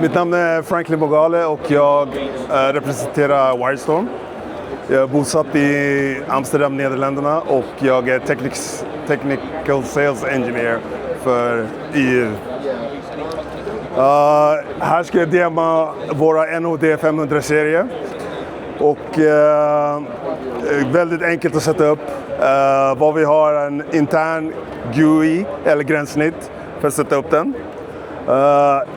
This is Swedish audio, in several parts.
Mitt namn är Franklin Bogale och jag representerar WyreStorm. Jag är bosatt i Amsterdam, Nederländerna och jag är Technical Sales Engineer för EU. Här ska jag dema våra NHD500-serier och väldigt enkelt att sätta upp. Vad vi har en intern GUI eller gränssnitt för att sätta upp den.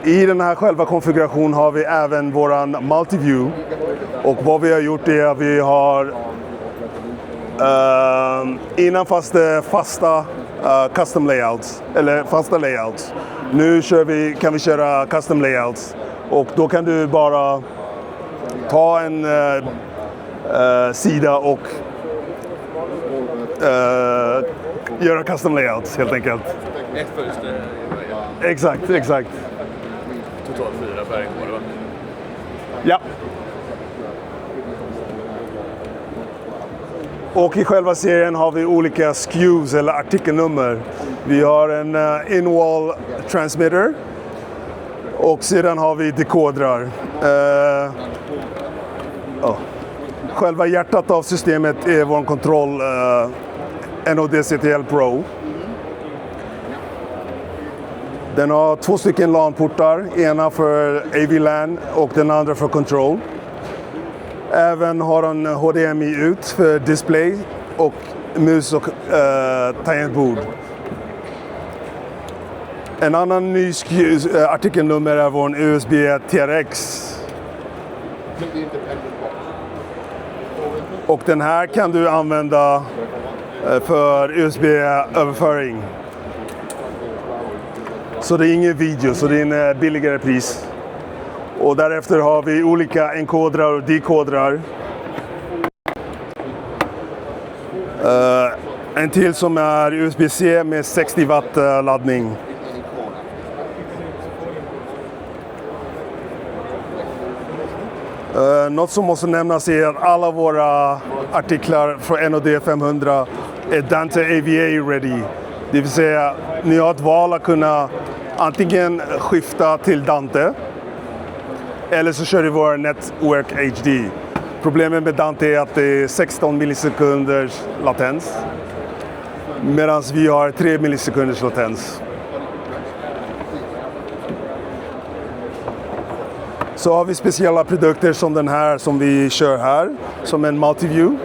I den här själva konfigurationen har vi även våran multiview och vad vi har gjort är att vi har innan fasta custom layouts eller fasta layouts. Nu kan vi köra custom layouts och då kan du bara ta en sida och göra custom layouts helt enkelt. Ett fönster. Exakt. Totalt 4 per encoder, va? Ja. Och i själva serien har vi olika SKUs eller artikelnummer. Vi har en in-wall transmitter och sedan har vi dekodrar. Själva hjärtat av systemet är vår kontroll NHD-CTL Pro. Den har 2 stycken LAN-portar, ena för AV-LAN och den andra för control. Även har den HDMI ut för display och mus och tangentbord. En annan ny artikelnummer är vår USB TRX. Och den här kan du använda för USB-överföring. Så det är ingen video, så det är en billigare pris. Och därefter har vi olika encoderar och decoderar. En till som är USB-C med 60 watt laddning. Något som måste nämnas är att alla våra artiklar för NHD500 är Dante AVA ready. Det vill säga, ni har ett val att kunna antingen skifta till Dante eller så kör vi vår NetworkHD. Problemet med Dante är att det är 16 millisekunders latens medan vi har 3 millisekunders latens. Så har vi speciella produkter som den här som vi kör här, som en multiview.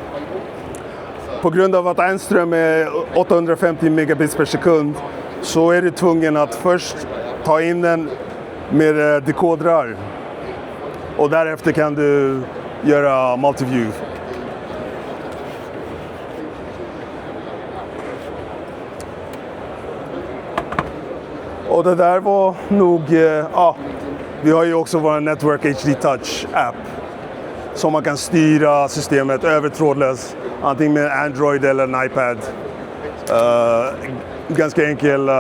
På grund av att en ström är 850 megabits per sekund så är du tvungen att först ta in den med dekodrar. Och därefter kan du göra multiview. Och det där var nog... vi har ju också vår NetworkHD Touch-appen. Som man kan styra systemet över trådlös. Antingen med Android eller en iPad. Ganska enkel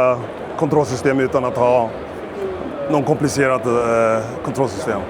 kontrollsystem utan att ha någon komplicerat kontrollsystem.